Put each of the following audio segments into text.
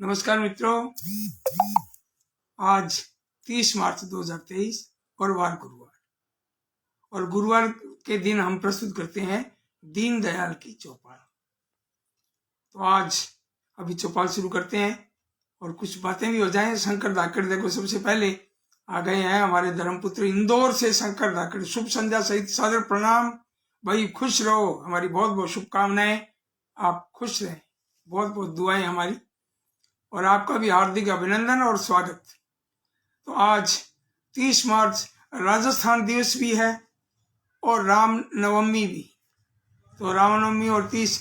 नमस्कार मित्रों, आज 30 मार्च 2023 और वार गुरुवार और गुरुवार के दिन हम प्रस्तुत करते हैं दीनदयाल की चौपाल। तो आज अभी चौपाल शुरू करते हैं और कुछ बातें भी हो जाएं। शंकर धाकड़ देखो सबसे पहले आ गए हैं हमारे धर्मपुत्र इंदौर से। शंकर धाकड़, शुभ संध्या सहित सादर प्रणाम। भाई खुश रहो, हमारी बहुत बहुत शुभकामनाएं, आप खुश रहें, बहुत बहुत दुआएं हमारी, और आपका भी हार्दिक अभिनंदन और स्वागत। तो आज 30 मार्च राजस्थान दिवस भी है और राम नवमी भी। तो रामनवमी और 30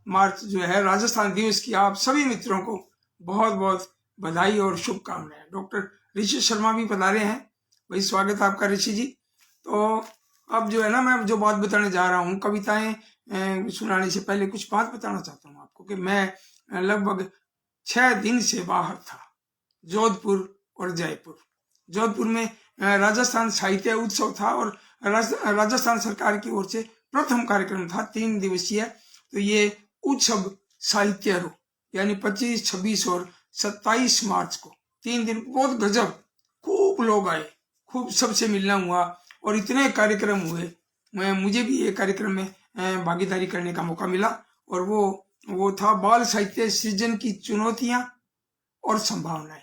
मार्च जो है राजस्थान दिवस की आप सभी मित्रों को बहुत बहुत बधाई और शुभकामनाएं। डॉक्टर ऋषि शर्मा भी पधारे हैं, भाई स्वागत आपका ऋषि जी। तो अब जो है ना, मैं जो बात बताने जा रहा हूँ, कविताएं सुनाने से पहले कुछ बात बताना चाहता हूँ आपको कि मैं लगभग 6 दिन से बाहर था, जोधपुर और जयपुर। जोधपुर में राजस्थान साहित्य उत्सव था और राजस्थान सरकार की ओर से प्रथम कार्यक्रम था 3 दिवसीय। तो ये उत्सव साहित्य रो यानी 25, 26 और 27 मार्च को 3 दिन बहुत गजब, खूब लोग आए, खूब सबसे मिलना हुआ और इतने कार्यक्रम हुए। मुझे भी ये कार्यक्रम में भागीदारी करने का मौका मिला और वो था बाल साहित्य सृजन की चुनौतियां और संभावनाएं।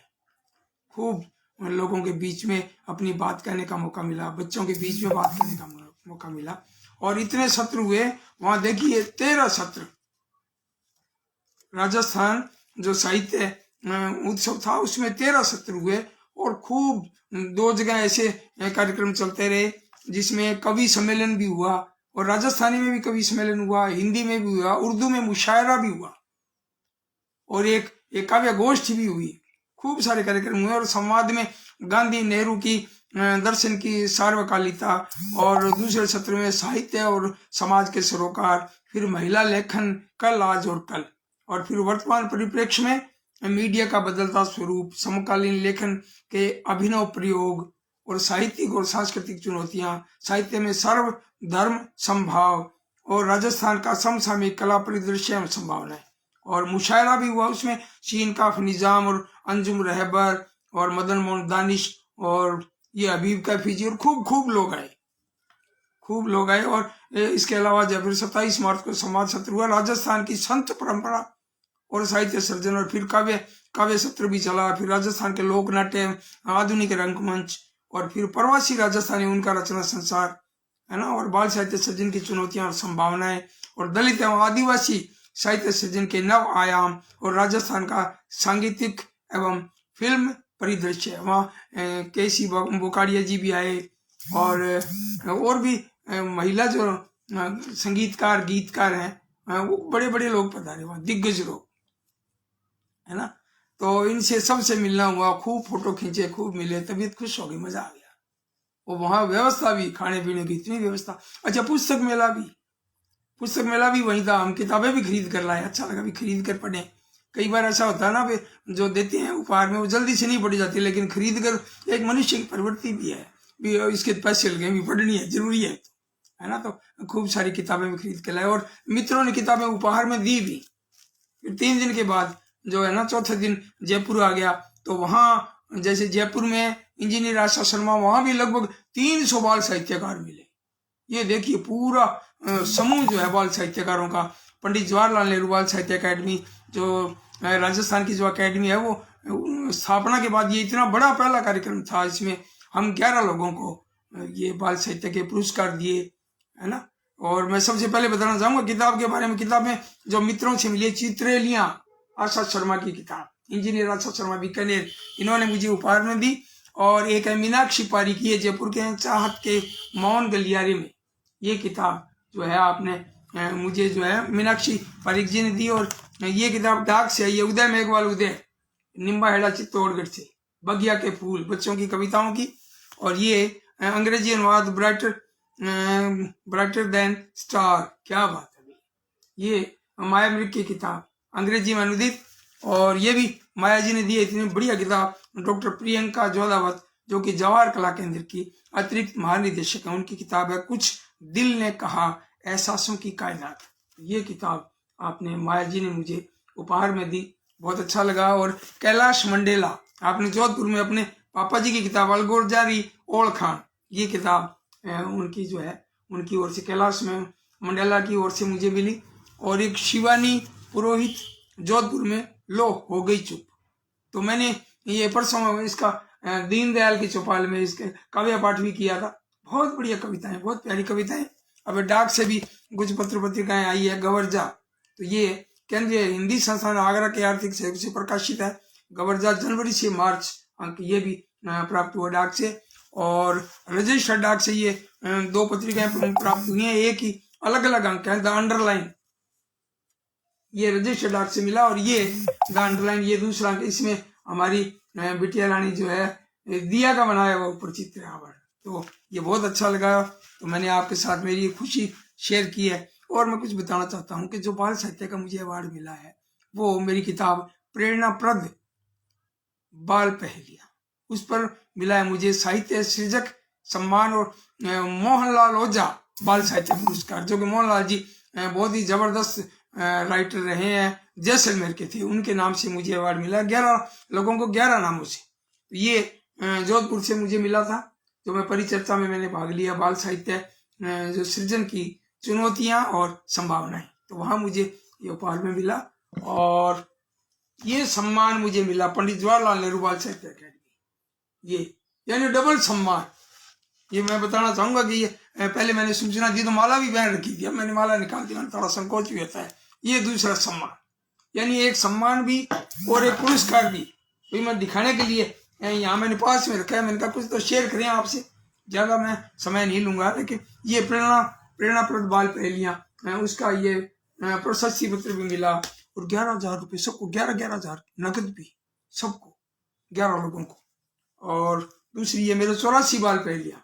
खूब लोगों के बीच में अपनी बात कहने का मौका मिला, बच्चों के बीच में बात करने का मौका मिला और इतने सत्र हुए वहां। देखिए 13 सत्र राजस्थान जो साहित्य उत्सव था उसमें 13 सत्र हुए और खूब 2 जगह ऐसे कार्यक्रम चलते रहे जिसमें कवि सम्मेलन भी हुआ और राजस्थानी में भी कवि सम्मेलन हुआ, हिंदी में भी हुआ, उर्दू में मुशायरा भी हुआ और एक काव्य गोष्ठी भी हुई। खूब सारे कार्यक्रम हुए और संवाद में गांधी नेहरू की दर्शन की सार्वकालिकता और दूसरे सत्र में साहित्य और समाज के सरोकार, फिर महिला लेखन कल आज और कल, और फिर वर्तमान परिप्रेक्ष्य में मीडिया का बदलता स्वरूप, समकालीन लेखन के अभिनव प्रयोग और साहित्यिक और सांस्कृतिक चुनौतियां, साहित्य में सर्व धर्म संभाव और राजस्थान का समसामयिक कला परिदृश्य एवं संभावनाएं। और मुशायरा भी हुआ, उसमें शीन काफ निजाम और अंजुम रहबर और मदन मोहन दानिश और ये हबीब कैफी और खूब लोग आए। और इसके अलावा जब 27 मार्च को संवाद सत्र हुआ, राजस्थान की संत परंपरा और साहित्य सर्जन, और फिर काव्य सत्र भी चला, फिर राजस्थान के लोक नाट्य, आधुनिक रंगमंच, और फिर प्रवासी राजस्थानी उनका रचना संसार है ना, और बाल साहित्य सर्जन की चुनौतियां और संभावनाएं, और दलित एवं आदिवासी साहित्य सर्जन के नव आयाम, और राजस्थान का सांगीतिक एवं फिल्म परिदृश्य। वहाँ केसी बोकाड़िया जी भी आए और भी महिला जो संगीतकार गीतकार हैं वो बड़े लोग पधारे, वहाँ दिग्गज लोग है ना। तो इनसे सबसे मिलना हुआ, खूब फोटो खींचे, खूब मिले, तबीयत खुश हो गई, मजा आ गया। और वहाँ व्यवस्था भी, खाने पीने की इतनी व्यवस्था। अच्छा, पुस्तक मेला भी वहीं था। हम किताबें भी खरीद कर लाए, अच्छा लगा, भी खरीद कर पढ़े। कई बार ऐसा होता है ना, जो देते हैं उपहार में वो जल्दी से नहीं पढ़ी जाती, लेकिन खरीद कर एक मनुष्य की प्रवृत्ति भी है, भी इसके पैसे लगे, भी पढ़नी है, जरूरी है ना। तो खूब सारी किताबें भी खरीद के लाए और मित्रों ने किताबें उपहार में दी भी। फिर 3 दिन के बाद जो है ना, चौथे दिन जयपुर आ गया। तो वहां जैसे जयपुर में इंजीनियर आशा शर्मा, वहां भी लगभग 300 बाल साहित्यकार मिले। ये देखिए पूरा समूह जो है बाल साहित्यकारों का। पंडित जवाहरलाल नेहरू बाल साहित्य अकेडमी, जो राजस्थान की जो अकेडमी है, वो स्थापना के बाद ये इतना बड़ा पहला कार्यक्रम था। इसमें हम 11 लोगों को ये बाल साहित्य के पुरस्कार दिए है ना। और मैं सबसे पहले बताना चाहूंगा किताब के बारे में। किताब में जो मित्रों से मिली, चित्रेलियां, आशा शर्मा की किताब, इंजीनियर आशा शर्मा बीकानेर, इन्होंने मुझे उपहार में दी। और एक है मीनाक्षी पारी की, जयपुर के चाहत के मौन गलियारे में, ये किताब जो है आपने मुझे जो है मीनाक्षी पारिक जी ने दी। और ये किताब डाक से आई है, उदय मेघवाल उदय, निम्बा हेड़ा चित्तौड़गढ़ से, बगिया के फूल, बच्चों की कविताओं की। और ये अंग्रेजी अनुवाद, ब्राइटर देन स्टार, क्या बात है। ये माया मृग की किताब अंग्रेजी में अनुदित, और ये भी माया जी ने दी है, इतनी बढ़िया किताब। डॉक्टर प्रियंका ज्वालावत, जो कि जवाहर कला केंद्र की अतिरिक्त महानिदेशक है, उनकी किताब है कुछ दिल ने कहा, एहसासों की कायनात। ये किताब आपने माया जी ने मुझे उपहार में दी, बहुत अच्छा लगा। और कैलाश मंडेला, आपने जोधपुर में अपने पापा जी की किताब अलगोरजारी ओल खान, ये किताब उनकी जो है उनकी ओर से, कैलाश में मंडेला की ओर से मुझे मिली। और एक शिवानी पुरोहित जोधपुर में, लो हो गई चुप, तो मैंने ये परसों इसका दीनदयाल की चौपाल में इसके काव्य पाठ भी किया था। बहुत बढ़िया कविताएं, बहुत प्यारी कविताएं। अब डाक से भी कुछ पत्र पत्रिकाएं आई है। गवर्जा, तो ये केंद्रीय हिंदी संस्थान आगरा के आर्थिक सहयोग से प्रकाशित है। गवर्जा जनवरी से मार्च अंक ये भी प्राप्त हुआ डाक से। और रजिस्टर्ड डाक से ये 2 पत्रिकाएं प्राप्त हुई हैं, एक ही अलग अलग अंक है। द अंडरलाइन, ये रजिस्टर्ड डाक से मिला। और ये द अंडरलाइन, ये दूसरा अंक, इसमें हमारी बिटिया रानी जो है दिया का बनाया हुआ ऊपर चित्र है। तो ये बहुत अच्छा लगा, तो मैंने आपके साथ मेरी खुशी शेयर की है। और मैं कुछ बताना चाहता हूँ कि जो बाल साहित्य का मुझे अवार्ड मिला है वो मेरी किताब प्रेरणाप्रद बाल पहेलियां, उस पर मिला है मुझे साहित्य सृजक सम्मान। और मोहनलाल ओझा बाल साहित्य पुरस्कार, जो कि मोहनलाल जी बहुत ही जबरदस्त राइटर रहे हैं, जैसलमेर के थे, उनके नाम से मुझे अवार्ड मिला। 11 लोगों को 11 नामों से। ये जोधपुर से मुझे मिला था, जो मैं परिचर्चा में मैंने भाग लिया, बाल साहित्य जो सृजन की चुनौतियां और संभावनाएं, तो वहां मुझे ये उपहार में मिला। और ये सम्मान मुझे मिला पंडित जवाहरलाल नेहरू बाल साहित्य अकेडमी, ये यानी डबल सम्मान। ये मैं बताना चाहूंगा कि ये पहले मैंने सूचना दी तो माला भी पहन रखी थी, अब मैंने माला निकाल दी, मैंने थोड़ा संकोच भी होता है। ये दूसरा सम्मान, यानी एक सम्मान भी और एक पुरस्कार भी। तो मैं दिखाने के लिए यहाँ मैंने पास में रखा है, मैंने कहा कुछ तो शेयर करें आपसे, ज्यादा मैं समय नहीं लूंगा। लेकिन ये प्रेरणाप्रद बाल पहेलियां, उसका ये प्रशस्ति पत्र भी मिला। और 11,000 रुपये सबको, 11,000 नगद भी सबको, 11 लोगों को। और दूसरी ये मेरे 84 बाल पहेलियां,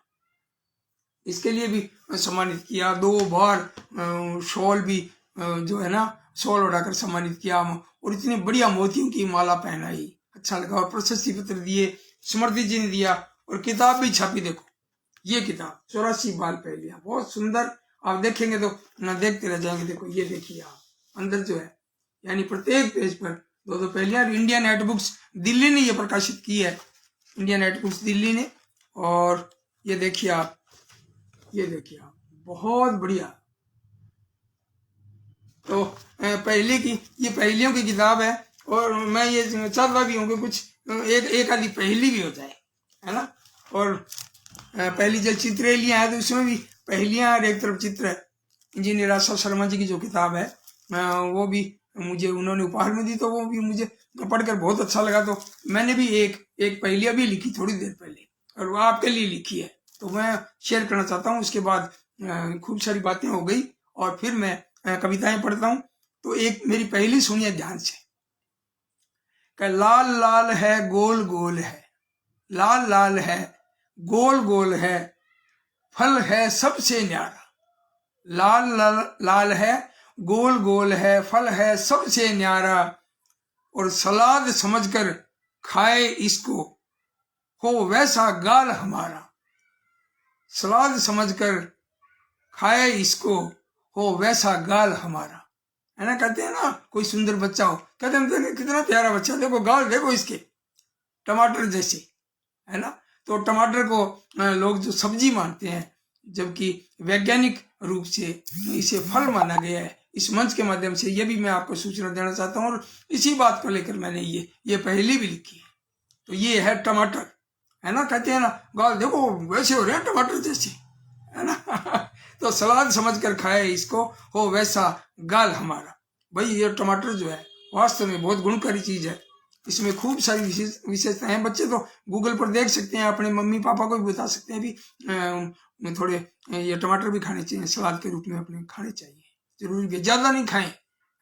इसके लिए भी सम्मानित किया। 2 बार शॉल भी जो है ना, शॉल उड़ाकर सम्मानित किया। और इतनी बढ़िया मोतियों की माला पहनाई, अच्छा लगा। और प्रशस्ति पत्र दिए, स्मृति जी ने दिया। और किताब भी छापी, देखो ये किताब 84 बाल पहेलियां, बहुत सुंदर। आप देखेंगे तो ना देखते रह जाएंगे। देखो ये देखिए आप, अंदर जो है, यानी प्रत्येक पेज पर 2-2 पहेलियां। इंडिया नेट बुक्स दिल्ली ने ये प्रकाशित की है, इंडिया नेट बुक्स दिल्ली ने। और ये देखिए आप, ये देखिए आप, बहुत बढ़िया। तो पहले की, ये पहेलियों की किताब है। और मैं ये चाहता भी हूँ कि कुछ एक आधी पहेली भी हो जाए, है ना। और पहली जो चित्रेलियां है, तो उसमें भी पहेलियां और एक तरफ चित्र है। इंजीनियर आशा शर्मा जी की जो किताब है वो भी मुझे उन्होंने उपहार में दी, तो वो भी मुझे पढ़कर बहुत अच्छा लगा। तो मैंने भी एक पहेलियां भी लिखी थोड़ी देर पहले, और वो आपके लिए लिखी है, तो मैं शेयर करना चाहता हूँ। उसके बाद खूब सारी बातें हो गई, और फिर मैं कविताएं पढ़ता हूँ। तो एक मेरी पहेली सुनिए ध्यान से। लाल लाल है गोल गोल है, लाल लाल है गोल गोल है, फल है सबसे न्यारा। लाल लाल लाल है गोल गोल है, फल है सबसे न्यारा। और सलाद समझकर खाए इसको, हो वैसा गाल हमारा। सलाद समझकर खाए इसको, हो वैसा गाल हमारा, है ना। कहते हैं ना, कोई सुंदर बच्चा हो, कहते हैं कितना प्यारा बच्चा, देखो गाल देखो इसके, टमाटर जैसे, है ना। तो टमाटर को लोग जो सब्जी मानते हैं, जबकि वैज्ञानिक रूप से इसे फल माना गया है। इस मंच के माध्यम से ये भी मैं आपको सूचना देना चाहता हूँ। और इसी बात को लेकर मैंने ये पहेली भी लिखी है। तो ये है टमाटर, है ना। कहते हैं ना, गाल देखो वैसे हो रहे हैं टमाटर जैसे, है ना। तो सलाद समझकर खाए इसको, हो वैसा गाल हमारा। भाई ये टमाटर जो है वास्तव में बहुत गुणकारी चीज है। इसमें खूब सारी विशेषताएं हैं। बच्चे तो गूगल पर देख सकते हैं, अपने मम्मी पापा को भी बता सकते हैं भी थोड़े ये टमाटर भी खाने चाहिए, सलाद के रूप में अपने खाने चाहिए, जरूरी भी। ज्यादा नहीं खाएं,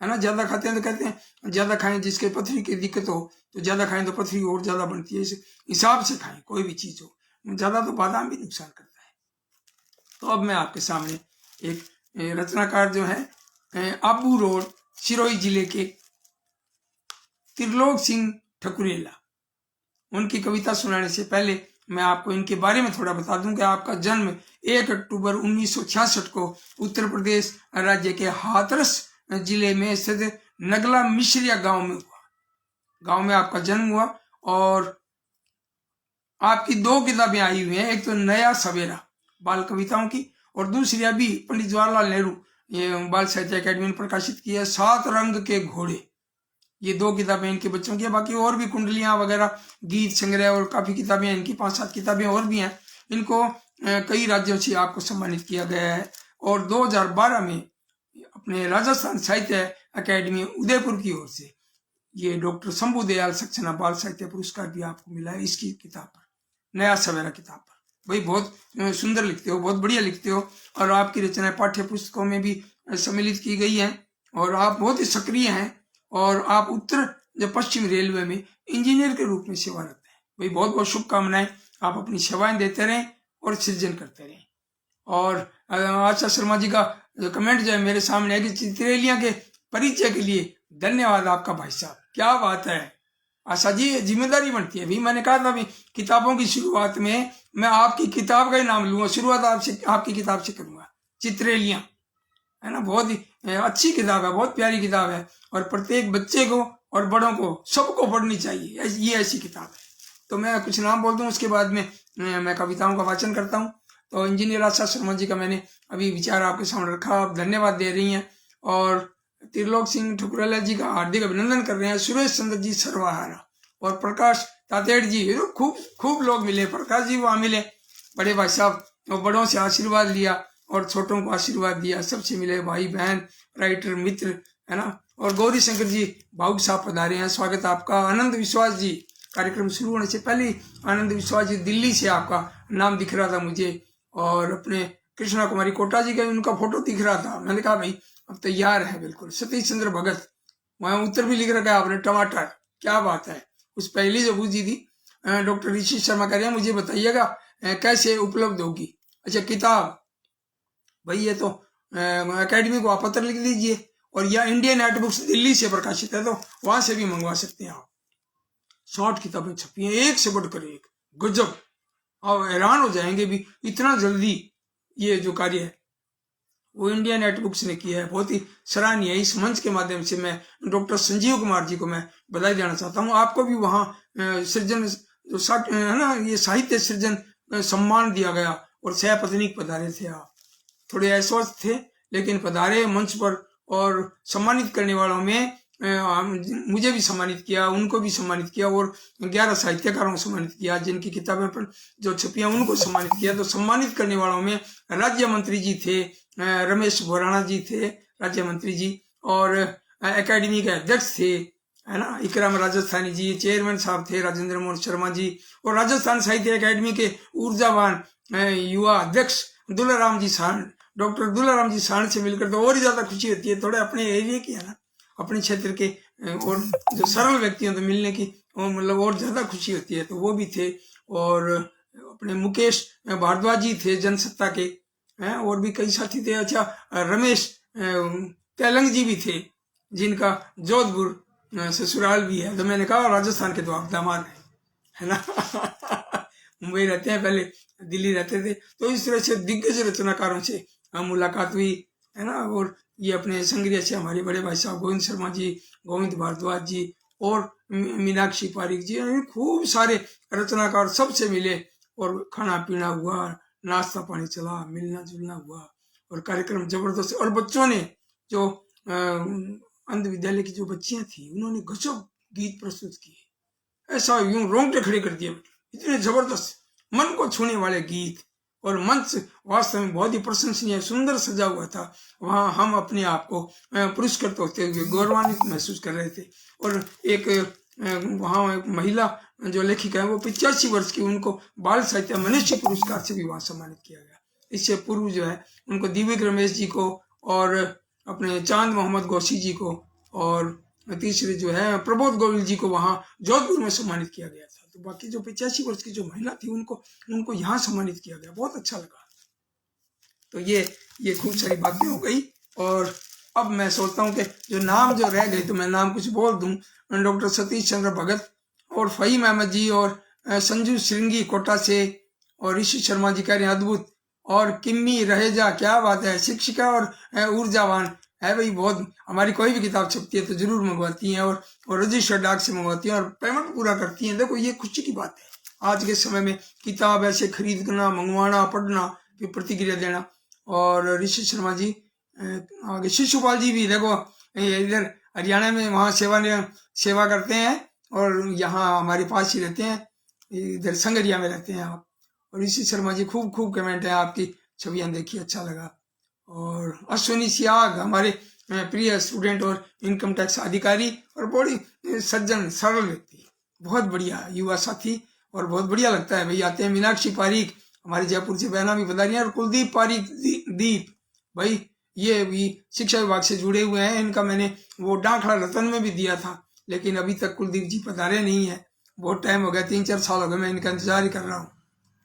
है ना। ज्यादा खाते हैं तो कहते हैं ज्यादा खाएं, जिसके पथरी की दिक्कत हो तो ज्यादा खाएं तो पथरी और ज्यादा बनती है। इस हिसाब से खाएं, कोई भी चीज हो। ज्यादा तो बादाम भी नुकसान करता है। तो अब मैं आपके सामने एक रचनाकार जो है आबू रोड सिरोही जिले के त्रिलोक सिंह ठकुरेला, उनकी कविता सुनाने से पहले मैं आपको इनके बारे में थोड़ा बता दूं कि आपका जन्म 1 अक्टूबर 1966 को उत्तर प्रदेश राज्य के हाथरस जिले में स्थित नगला मिश्रिया गांव में हुआ। गांव में आपका जन्म हुआ और आपकी 2 किताबें आई हुई हैं, एक तो नया सवेरा बाल कविताओं की और दूसरी अभी पंडित जवाहरलाल नेहरू ये बाल साहित्य अकेडमी ने प्रकाशित की है 7 रंग के घोड़े। ये 2 किताबें इनके बच्चों की है। बाकी और भी कुंडलियां वगैरह, गीत संग्रह और काफी किताबें इनकी 5-7 किताबें और भी हैं। इनको कई राज्यों से आपको सम्मानित किया गया है और 2012 में अपने राजस्थान साहित्य अकेडमी उदयपुर की ओर से ये डॉक्टर शंभू दयाल सक्सेना बाल साहित्य पुरस्कार भी आपको मिला है इसकी किताब पर, नया सवेरा किताब पर। भाई बहुत सुंदर लिखते हो, बहुत बढ़िया लिखते हो और आपकी रचनाएं पाठ्य पुस्तकों में भी सम्मिलित की गई हैं और आप बहुत ही सक्रिय हैं और आप उत्तर पश्चिम रेलवे में इंजीनियर के रूप में सेवारत हैं। भाई बहुत बहुत शुभकामनाएं, आप अपनी सेवाएं देते रहें और सृजन करते रहें। और आशा शर्मा जी का कमेंट जो है मेरे सामने है कि चित्रेलिया के परिचय के लिए धन्यवाद आपका भाई साहब, क्या बात है आशा जी, जिम्मेदारी बनती है। अभी मैंने कहा था किताबों की शुरुआत में मैं आपकी किताब का ही नाम लूंगा, शुरुआत आपसे आपकी किताब से करूंगा, चित्रेलिया, है ना। बहुत ही अच्छी किताब है, बहुत प्यारी किताब है और प्रत्येक बच्चे को और बड़ों को सबको पढ़नी चाहिए, ये ऐसी किताब है। तो मैं कुछ नाम बोल दूं, उसके बाद में मैं कविताओं का वाचन करता हूँ। तो इंजीनियर आशा शर्मा जी का मैंने अभी विचार आपके सामने रखा, आप धन्यवाद दे रही हैं और त्रिलोक सिंह ठुकरेला जी का हार्दिक अभिनंदन कर रहे हैं। सुरेश चंद्र जी सर्वहारा और प्रकाश तातेड़ जी, खूब लोग मिले, प्रकाश जी वहां मिले, बड़े भाई साहब, और बड़ों से आशीर्वाद लिया और छोटों को आशीर्वाद दिया, सबसे मिले, भाई बहन, राइटर मित्र, है ना। और गौरी शंकर जी भावुक साहब पधारे हैं, स्वागत आपका। आनंद विश्वास जी, कार्यक्रम शुरू होने से पहले आनंद विश्वास जी दिल्ली से आपका नाम दिख रहा था मुझे और अपने कृष्णा कुमारी कोटा जी का उनका फोटो दिख रहा था। मैंने कहा भाई अब तैयार है बिल्कुल। सतीश चंद्र भगत, वहां उत्तर भी लिख रखा है आपने, टमाटर, क्या बात है। उस पहली जो पूछी थी डॉक्टर ऋषि शर्मा कह रहे हैं मुझे बताइएगा कैसे उपलब्ध होगी। अच्छा किताब, भाई ये तो अकेडमी को आप पत्र लिख दीजिए और या इंडियन आर्ट बुक्स दिल्ली से प्रकाशित है तो वहां से भी मंगवा सकते हैं आप। 60 किताबें छपी हैं, एक से बढ़कर एक, गजब। आप हैरान हो जाएंगे भी इतना जल्दी ये जो कार्य है वो इंडियन आर्ट बुक्स ने किया है, बहुत ही सराहनीय है। इस मंच के माध्यम से मैं डॉक्टर संजीव कुमार जी को मैं बधाई देना चाहता हूँ। आपको भी वहाँ सृजन जो है ना, ये साहित्य सृजन सम्मान दिया गया और सह पधारे थे। आप थोड़े अस्वस्थ थे लेकिन पधारे मंच पर और सम्मानित करने वालों में मुझे भी सम्मानित किया, उनको भी सम्मानित किया और 11 साहित्यकारों को सम्मानित किया जिनकी किताबें पर जो छपियां उनको सम्मानित किया। तो सम्मानित करने वालों में राज्य मंत्री जी थे, रमेश बोराना जी थे राज्य मंत्री जी, और एकेडमी के अध्यक्ष थे, है ना, इकराम राजस्थानी जी, चेयरमैन साहब थे राजेंद्र मोहन शर्मा जी, और राजस्थान साहित्य अकेडमी के ऊर्जावान युवा अध्यक्ष दुलाराम जी साहन, डॉक्टर दुलाराम जी साहन से मिलकर तो और ही ज्यादा खुशी होती है। थोड़े अपने एरिया की, है ना, अपने क्षेत्र के और जो सरल व्यक्तियों तो मिलने की मतलब और ज्यादा खुशी होती है, तो वो भी थे। और अपने मुकेश भारद्वाज जी थे जनसत्ता के, हैं, और भी कई साथी थे। अच्छा रमेश तेलंग जी भी थे जिनका जोधपुर ससुराल भी है। तो मैंने कहा राजस्थान के तो आप दामाद है ना मुंबई रहते हैं, पहले दिल्ली रहते थे। तो इस तरह से दिग्गज रचनाकारों से मुलाकात हुई, है ना। और ये अपने संग्रह से हमारे बड़े भाई साहब गोविंद शर्मा जी, गोविंद भारद्वाज जी और मीनाक्षी पारिक जी, खूब सारे रचनाकार सबसे मिले और खाना पीना हुआ, नाश्ता पानी चला, मिलना जुलना हुआ और कार्यक्रम जबरदस्त। और बच्चों ने जो अंध विद्यालय की जो बच्चियां थी उन्होंने गजब गीत प्रस्तुत किए, ऐसा यूं रोंगटे खड़े कर दिए, इतने जबरदस्त मन को छूने वाले गीत। और मंच वास्तव में बहुत ही प्रशंसनीय सुंदर सजा हुआ था। वहां हम अपने आप को पुरस्कृत होते हुए गौरवान्वित महसूस कर रहे थे। और एक वहां एक महिला जो लेखिका है वो 85 वर्ष की, उनको बाल साहित्य मनुष्य पुरस्कार से भी वहां सम्मानित किया गया। इससे पूर्व जो है उनको दिव्य रमेश जी को और अपने चांद मोहम्मद गौसी जी को और तीसरे जो है प्रबोध गोविल जी को वहां जोधपुर में सम्मानित किया गया था। तो बाकी जो 85 वर्ष की जो महिला थी उनको यहाँ सम्मानित किया गया, बहुत अच्छा लगा। तो ये खूब सारी बातें हो गई। और अब मैं सोचता हूँ कि जो नाम जो रह गए तो मैं नाम कुछ बोल दूं। डॉक्टर सतीश चंद्र भगत और फहीम अहमद जी और संजू श्रृंगी कोटा से, और ऋषि शर्मा जी कह रहे हैं अद्भुत, और किम्मी रहेजा, क्या बात है, शिक्षिका और ऊर्जावान है भाई, बहुत हमारी कोई भी किताब छपती है तो जरूर मंगवाती हैं और रजिस्टर्ड डाक से मंगवाती हैं और पेमेंट पूरा करती हैं। देखो ये खुशी की बात है आज के समय में किताब ऐसे खरीदना, मंगवाना, पढ़ना, फिर प्रतिक्रिया देना। और ऋषि शर्मा जी आगे शिशुपाल जी भी देखो इधर हरियाणा में वहाँ सेवा करते हैं और यहाँ हमारे पास ही रहते हैं, इधर संगरिया में रहते हैं आप। और ऋषि शर्मा जी खूब खूब कमेंट है, आपकी छवियां देखी, अच्छा लगा। और अश्विनी सियाग हमारे प्रिय स्टूडेंट और इनकम टैक्स अधिकारी और बड़ी सज्जन सरल व्यक्ति, बहुत बढ़िया युवा साथी और बहुत बढ़िया लगता है भाई आते हैं। मीनाक्षी पारीक हमारे जयपुर से बहना भी बता रही है, और कुलदीप पारीक दीप भाई ये भी शिक्षा विभाग से जुड़े हुए हैं। इनका मैंने वो डाकला रतन में भी दिया था, लेकिन अभी तक कुलदीप जी पधारे नहीं है, बहुत टाइम हो गया, 3-4 साल हो गए, मैं इनका इंतजार ही कर रहा हूँ,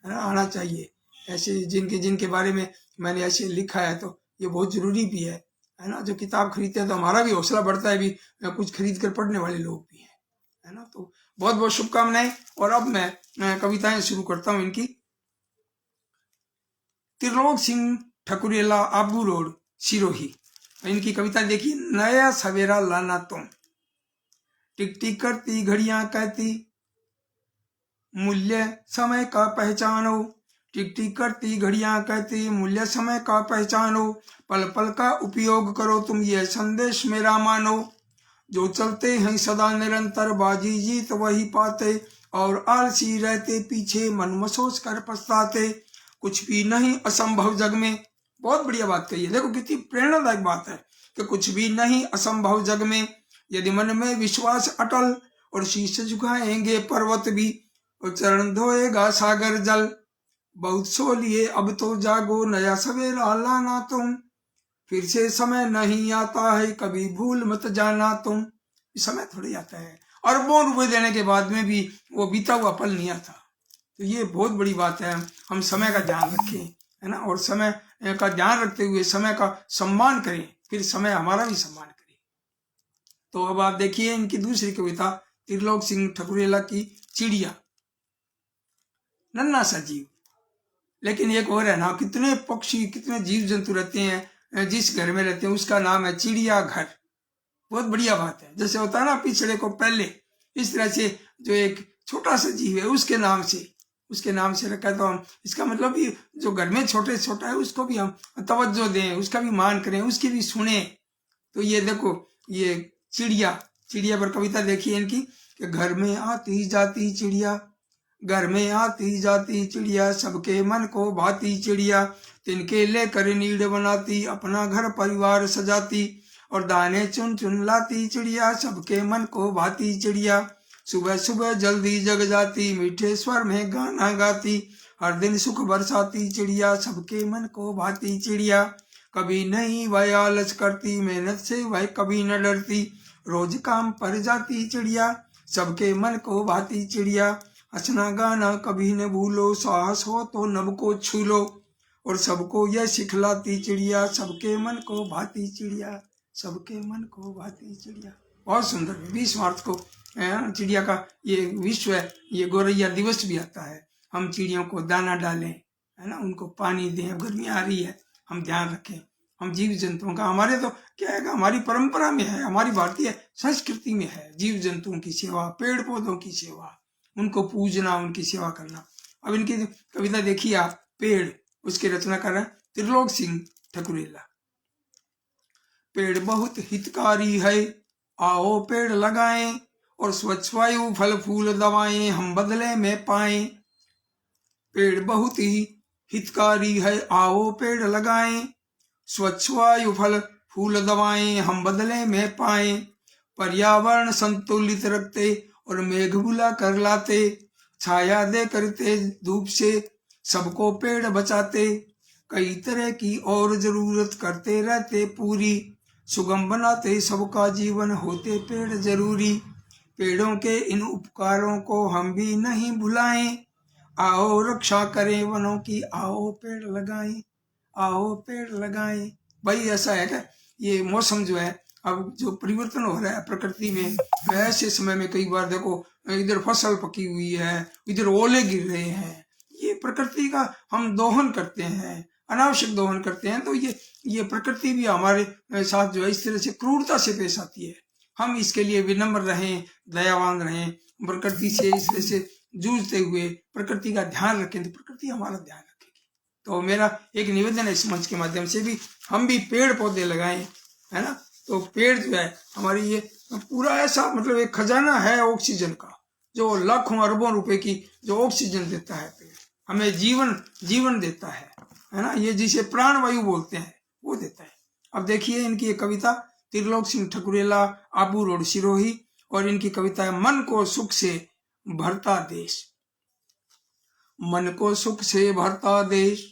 है ना। आना चाहिए ऐसे जिनके बारे में मैंने ऐसे लिखा है, तो ये बहुत जरूरी भी है ना। जो किताब खरीदते हैं तो हमारा भी हौसला बढ़ता है भी, कुछ खरीद कर पढ़ने वाले लोग भी हैं, है ना। तो बहुत बहुत शुभकामनाएं। और अब मैं कविताएं शुरू करता हूँ इनकी। त्रिलोक सिंह ठकुरेला, आबू रोड, सिरोही। इनकी कविता देखिए। नया सवेरा लाना तुम, टिक टिक करती घड़ियां कहती, मूल्य समय का पहचानो। टिक टिक करती घड़ियां कहती, मूल्य समय का पहचानो। पल पल का उपयोग करो तुम, ये संदेश मेरा मानो। जो चलते हैं सदा निरंतर, बाजी जीत वही पाते। और आलसी रहते पीछे, मन मसोस कर पछताते। कुछ भी नहीं असंभव जग में। बहुत बढ़िया बात कही है, देखो कितनी प्रेरणादायक बात है कि कुछ भी नहीं असंभव जग में, यदि मन में विश्वास अटल। और शीश झुकाएंगे पर्वत भी, और चरण धोएगा सागर जल। बहुत सो लिए अब तो जागो, नया सवेरा लाना तुम। फिर से समय नहीं आता है, कभी भूल मत जाना तुम। समय थोड़ी आता है, अरबों रुपए देने के बाद में भी वो बीता हुआ पल नहीं आता। तो ये बहुत बड़ी बात है, हम समय का ध्यान रखें, है ना। और समय का ध्यान रखते हुए समय का सम्मान करें, फिर समय हमारा भी सम्मान करे। तो अब आप देखिए इनकी दूसरी कविता, त्रिलोक सिंह ठकुरेला की चिड़िया। नन्हा सा जीव, लेकिन एक और है ना, कितने पक्षी कितने जीव जंतु रहते हैं जिस घर में रहते हैं, उसका नाम है चिड़िया घर। बहुत बढ़िया बात है, जैसे होता है ना पिछड़े को पहले, इस तरह से जो एक छोटा सा जीव है उसके नाम से रखा है। तो हम इसका मतलब भी जो घर में छोटा है उसको भी हम तवज्जो दें, उसका भी मान करें, उसकी भी सुने। तो ये देखो ये चिड़िया पर कविता देखिए इनकी कि घर में आती जाती चिड़िया, घर में आती जाती चिड़िया, सबके मन को भाती चिड़िया। तिनके लेकर नीड़ बनाती, अपना घर परिवार सजाती। और दाने चुन चुन लाती चिड़िया, सबके मन को भाती चिड़िया। सुबह सुबह जल्दी जग जाती, मीठे स्वर में गाना गाती। हर दिन सुख बरसाती चिड़िया, सबके मन को भाती चिड़िया। कभी नहीं वह आलस करती, मेहनत से वह कभी न डरती। रोज काम पर जाती चिड़िया, सबके मन को भाती चिड़िया। हंसना गाना कभी न भूलो, साहस हो तो नभ को छू लो। और सबको यह सिखलाती चिड़िया, सबके मन को भाती चिड़िया, सबके मन को भाती चिड़िया। बहुत सुंदर। 20 मार्च को चिड़िया का ये विश्व है, ये गौरैया दिवस भी आता है। हम चिड़ियों को दाना डालें, है ना, उनको पानी दें। गर्मी आ रही है, हम ध्यान रखें। हम जीव जंतुओं का, हमारे तो क्या है, हमारी परंपरा में है, हमारी भारतीय संस्कृति में है जीव जंतुओं की सेवा, पेड़ पौधों की सेवा, उनको पूजना, उनकी सेवा करना। अब इनकी कविता देखिए आप, पेड़, उसके रचनाकार है त्रिलोक सिंह ठकुरेला। पेड़ बहुत हितकारी है, आओ पेड़ लगाएं। और स्वच्छ वायु फल फूल दवाएं हम बदले में पाएं। पेड़ बहुत ही हितकारी है, आओ पेड़ लगाएं। स्वच्छ वायु फल फूल दवाएं हम बदले में पाएं। पर्यावरण संतुलित रखते और मेघ बुला कर लाते। छाया दे करते धूप से सबको पेड़ बचाते। कई तरह की और जरूरत करते रहते पूरी। सुगम बनाते सबका जीवन, होते पेड़ जरूरी। पेड़ों के इन उपकारों को हम भी नहीं भुलाएं। आओ रक्षा करें वनों की, आओ पेड़ लगाएं, आओ पेड़ लगाएं। भाई ऐसा है क्या, ये मौसम जो है अब जो परिवर्तन हो रहा है प्रकृति में, ऐसे समय में कई बार देखो इधर फसल पकी हुई है, इधर ओले गिर रहे हैं। ये प्रकृति का हम दोहन करते हैं, अनावश्यक दोहन करते हैं, तो ये प्रकृति भी हमारे साथ जो है इस तरह से क्रूरता से पेश आती है। हम इसके लिए विनम्र रहें, दयावान रहें, प्रकृति से इस तरह से जूझते हुए प्रकृति का ध्यान रखें, तो प्रकृति हमारा ध्यान रखेगी। तो मेरा एक निवेदन है इस मंच के माध्यम से भी, हम भी पेड़ पौधे लगाएं, है ना। तो पेड़ जो है हमारी ये पूरा ऐसा मतलब एक खजाना है ऑक्सीजन का, जो लाखों अरबों रुपए की जो ऑक्सीजन देता है पेड़, हमें जीवन देता है ना। ये जिसे प्राणवायु बोलते हैं वो देता है। अब देखिए इनकी एक कविता, त्रिलोक सिंह ठकुरेला, आबू रोड सिरोही, और इनकी कविता है मन को सुख से भरता देश। मन को सुख से भरता देश,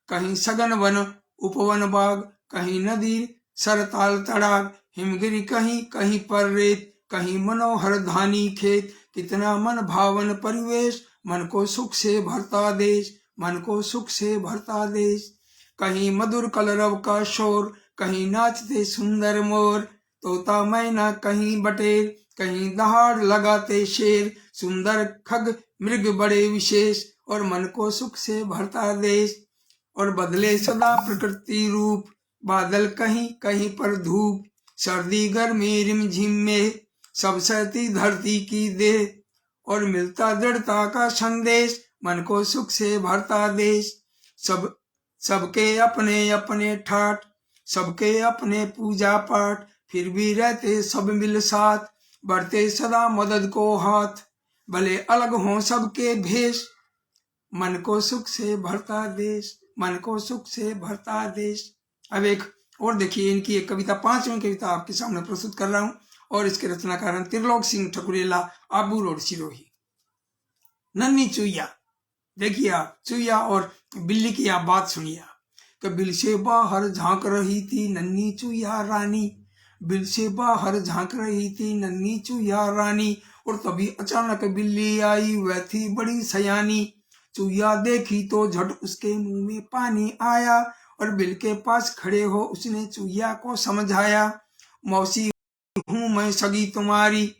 कहीं सघन वन उपवन बाग, कहीं नदी सरताल तड़ाग, हिमगिरी कहीं कहीं पर रेत, कहीं मनोहर धानी खेत, कितना मन भावन परिवेश, मन को सुख से भरता देश, मन को सुख से भरता देश। कहीं मधुर कलरव का शोर, कहीं नाचते सुंदर मोर, तोता मैना कहीं बटेर, कहीं दहाड़ लगाते शेर, सुंदर खग मृग बड़े विशेष, और मन को सुख से भरता देश। और बदले सदा प्रकृति रूप, बादल कहीं कहीं पर धूप, सर्दी गर्मी रिमझिम में, सब सहती धरती की देह, और मिलता दृढ़ता का संदेश, मन को सुख से भरता देश। सबके अपने अपने ठाट, सबके अपने पूजा पाठ, फिर भी रहते सब मिल साथ, बढ़ते सदा मदद को हाथ, भले अलग हों सबके भेष, मन को सुख से भरता देश, मन को सुख से भरता देश। अब एक और देखिए इनकी एक कविता, 5वीं कविता आपके सामने प्रस्तुत कर रहा हूं, और इसके रचनाकार हैं त्रिलोक सिंह ठकुरेला, आबू रोड सिरोही। नन्ही चुईया, देखिए आप, चुईया और बिल्ली की आप बात सुनिए। कि बिल से बाहर झांक रही थी नन्ही चुईया रानी, बिल से बाहर झांक रही थी नन्ही चुईया रानी, और तभी अचानक बिल्ली आई, वह थी बड़ी सयानी। चुईया देखी तो झट उसके मुंह में पानी आया, और बिल के पास खड़े हो उसने चुईया को समझाया, मौसी हूँ मैं सगी तुम्हारी,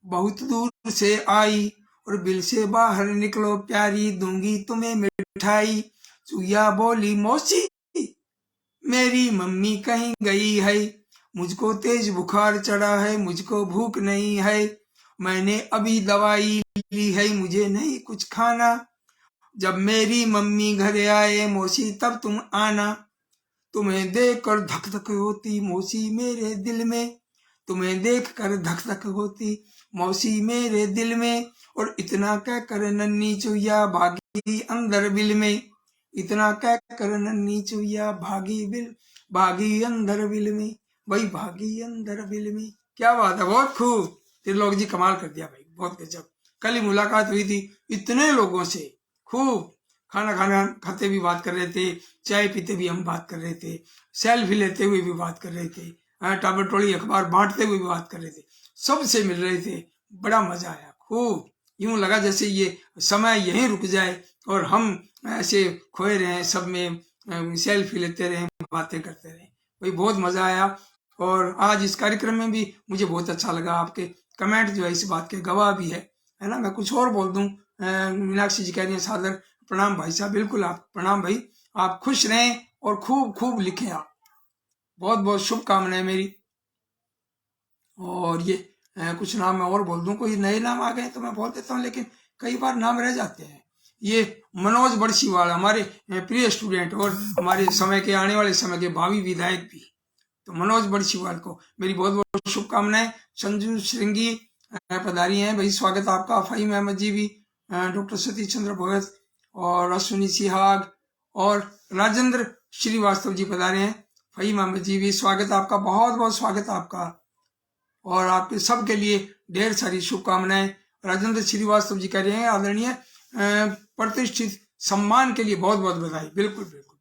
बहुत दूर से आई, और बिल से बाहर निकलो प्यारी, दूंगी तुम्हें मिठाई। चुईया बोली मौसी मेरी मम्मी कहीं गई है, मुझको तेज बुखार चढ़ा है, मुझको भूख नहीं है, मैंने अभी दवाई ली है, मुझे नहीं कुछ खाना, जब मेरी मम्मी घर आए मौसी तब तुम आना। तुम्हें देख कर धक धक होती मौसी मेरे दिल में, तुम्हें देख कर धक धक होती मौसी मेरे दिल में, और इतना कह कर नन्ही चुईया भागी अंदर बिल में, इतना कह कर नन्ही चुईया भागी अंदर बिल में, वही भागी अंदर बिल में। क्या बात है, बहुत खूब, त्रिलोक जी कमाल कर दिया भाई, बहुत गजब। कल ही मुलाकात हुई थी इतने लोगों से, खूब खाना खाते भी बात कर रहे थे, चाय पीते भी हम बात कर रहे थे, सेल्फी लेते हुए भी बात कर रहे थे, टाबर टोली अखबार बांटते हुए भी बात कर रहे थे, सबसे मिल रहे थे, बड़ा मजा आया, खूब यूं लगा जैसे ये समय यहीं रुक जाए और हम ऐसे खोए रहे सब में, सेल्फी लेते रहे, बातें करते रहे, भाई बहुत मजा आया। और आज इस कार्यक्रम में भी मुझे बहुत अच्छा लगा, आपके कमेंट जो है इस बात के गवाह भी है ना। मैं कुछ और बोल दूं, मीनाक्षी जी कह रही है सादर प्रणाम भाई साहब, बिल्कुल आप प्रणाम भाई, आप खुश रहें और खूब खूब लिखें, आप बहुत बहुत शुभकामनाएं मेरी। और ये कुछ नाम मैं और बोल दूं, कोई नए नाम आ गए तो मैं बोल देता हूँ, लेकिन कई बार नाम रह जाते हैं। ये मनोज बड़सीवाल हमारे प्रिय स्टूडेंट और हमारे समय के आने वाले समय के भावी विधायक भी, तो मनोज बड़सीवाल को मेरी बहुत बहुत शुभकामनाएं। संजू श्रृंगी पधारी हैं भाई, स्वागत आपका। फहीम अहमद जी भी, डॉक्टर सतीश चंद्र भगत और अश्विनी सिहाग और राजेंद्र श्रीवास्तव जी पधारे हैं। फहीम अहमद जी भी स्वागत आपका, बहुत बहुत स्वागत आपका, और आपके सबके लिए ढेर सारी शुभकामनाएं। राजेंद्र श्रीवास्तव जी कह रहे हैं आदरणीय प्रतिष्ठित सम्मान के लिए बहुत बहुत बधाई। बिल्कुल बिल्कुल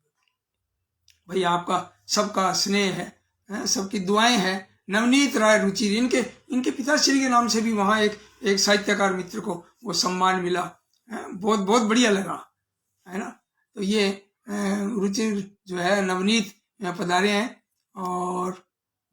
भाई, आपका सबका स्नेह है, सबकी दुआएं हैं। नवनीत राय रुचि, इनके पिताश्री के नाम से भी वहाँ एक साहित्यकार मित्र को वो सम्मान मिला, बहुत बहुत बढ़िया लगा, है ना। तो ये रुचि जो है नवनीत पधारे हैं और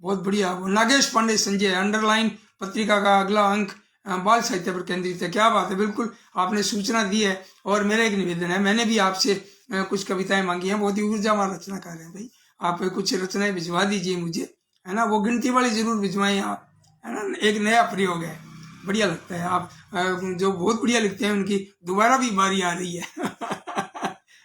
बहुत बढ़िया। वो नागेश पांडे संजय, अंडरलाइन पत्रिका का अगला अंक बाल साहित्य पर केंद्रित है। क्या बात है, बिल्कुल आपने सूचना दी है। और मेरा एक निवेदन है, मैंने भी आपसे कुछ कविताएं मांगी हैं, बहुत ही ऊर्जावान रचनाकार हैं भाई। आप कुछ रचनाएं भिजवा दीजिए मुझे, है ना, वो गिनती वाली जरूर भिजवाएं आप, है ना। एक नया प्रयोग है, बढ़िया लगता है। आप जो बहुत बढ़िया लिखते हैं उनकी दोबारा भी बारी आ रही है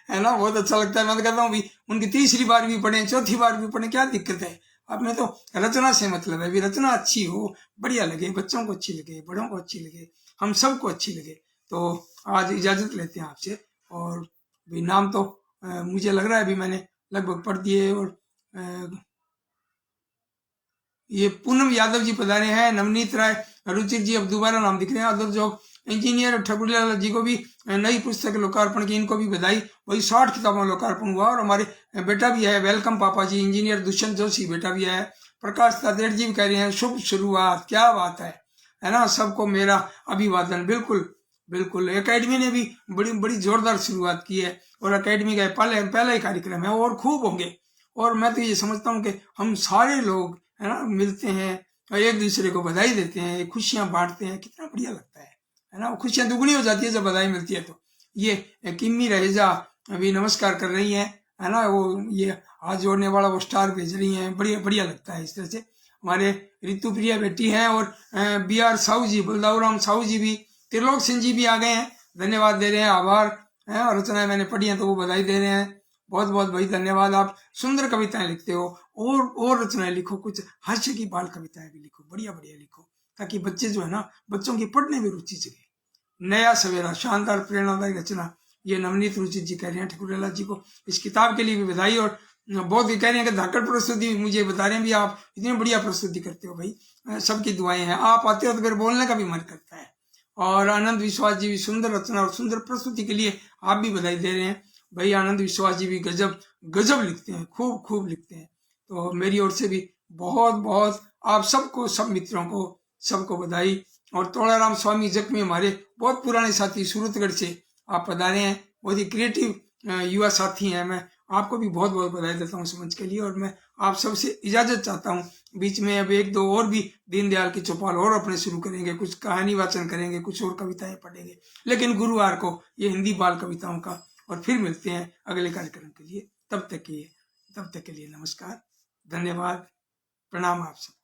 है ना, बहुत अच्छा लगता है। मैं तो कहता हूँ भी उनकी तीसरी बार भी पढ़े, चौथी बार भी पढ़े, क्या दिक्कत है। आप में तो रचना से मतलब है भी, रचना अच्छी हो, बढ़िया लगे, बच्चों को अच्छी लगे, बड़ों को अच्छी लगे, हम सबको अच्छी लगे। तो आज इजाजत लेते हैं आपसे। और भी नाम तो मुझे लग रहा है भी मैंने लगभग पढ़ दिए। और ये पूनम यादव जी पधारे हैं, नवनीत राय, रुचिर जी, अब दोबारा नाम दिख रहे हैं, अदर जो इंजीनियर ठकुरलाल जी को भी नई पुस्तक लोकार्पण की, इनको भी बधाई। वही 60 किताबों लोकार्पण हुआ। और हमारे बेटा भी है, वेलकम पापा जी, इंजीनियर दुष्यंत जोशी बेटा भी है। प्रकाश तादेड़ जी भी कह रहे हैं शुभ शुरुआत, क्या बात है ना, सबको मेरा अभिवादन। बिल्कुल बिल्कुल, एकेडमी ने भी बड़ी बड़ी जोरदार शुरुआत की है, और एकेडमी का पहला ही कार्यक्रम है, और खूब होंगे। और मैं तो ये समझता हूँ कि हम सारे लोग, है ना, मिलते हैं और एक दूसरे को बधाई देते हैं, खुशियां बांटते हैं, कितना बढ़िया लगता है ना। खुशियां दुगनी हो जाती है जब बधाई मिलती है। तो ये किम्मी रहेजा अभी नमस्कार कर रही है ना, वो ये हाथ जोड़ने वाला वो स्टार भेज रही हैं, बढ़िया बढ़िया लगता है इस तरह से। हमारे ऋतु प्रिया बेटी हैं, और बी आर साहू जी, बलदाऊ राम साहू जी भी, त्रिलोक सिंह जी भी आ गए हैं, धन्यवाद दे रहे हैं, आभार है। और रचनाएं मैंने पढ़ी हैं तो वो बधाई दे रहे हैं, बहुत बहुत भाई धन्यवाद। आप सुंदर कविताएं लिखते हो, और रचनाएं लिखो, कुछ हास्य की बाल कविताएं भी लिखो, बढ़िया बढ़िया लिखो, ताकि बच्चे जो है ना, बच्चों की पढ़ने में रुचि जगे। नया सवेरा, शानदार प्रेरणादायक रचना, ये नवनीत रुचित जी कह रहे हैं। ठकुरलाल जी को इस किताब के लिए भी बधाई। और बहुत कह रहे हैं कि धाकड़ प्रस्तुति मुझे बता रहे हैं भी, आप इतनी बढ़िया प्रस्तुति करते हो भाई, सबकी दुआएं हैं। आप आते हो तो फिर बोलने का भी मन करता है। और आनंद विश्वास जी भी सुंदर रचना और सुंदर प्रस्तुति के लिए आप भी बधाई दे रहे हैं भाई। आनंद विश्वास जी भी गजब गजब लिखते हैं, खूब खूब लिखते हैं। तो मेरी ओर से भी बहुत बहुत आप सबको, सब मित्रों को, सबको बधाई। और तोड़ाराम स्वामी जख्मी हमारे बहुत पुराने साथी सूरतगढ़ से आप पधारे हैं, बहुत ही क्रिएटिव युवा साथी हैं। मैं आपको भी बहुत बहुत बधाई देता हूँ इस मंच के लिए। और मैं आप सबसे इजाजत चाहता हूँ। बीच में अब एक दो और भी दीनदयाल की चौपाल और अपने शुरू करेंगे, कुछ कहानी वाचन करेंगे, कुछ और कविताएं पढ़ेंगे, लेकिन गुरुवार को ये हिंदी बाल कविताओं का। और फिर मिलते हैं अगले कार्यक्रम के लिए। तब तक के लिए नमस्कार, धन्यवाद, प्रणाम आप सब।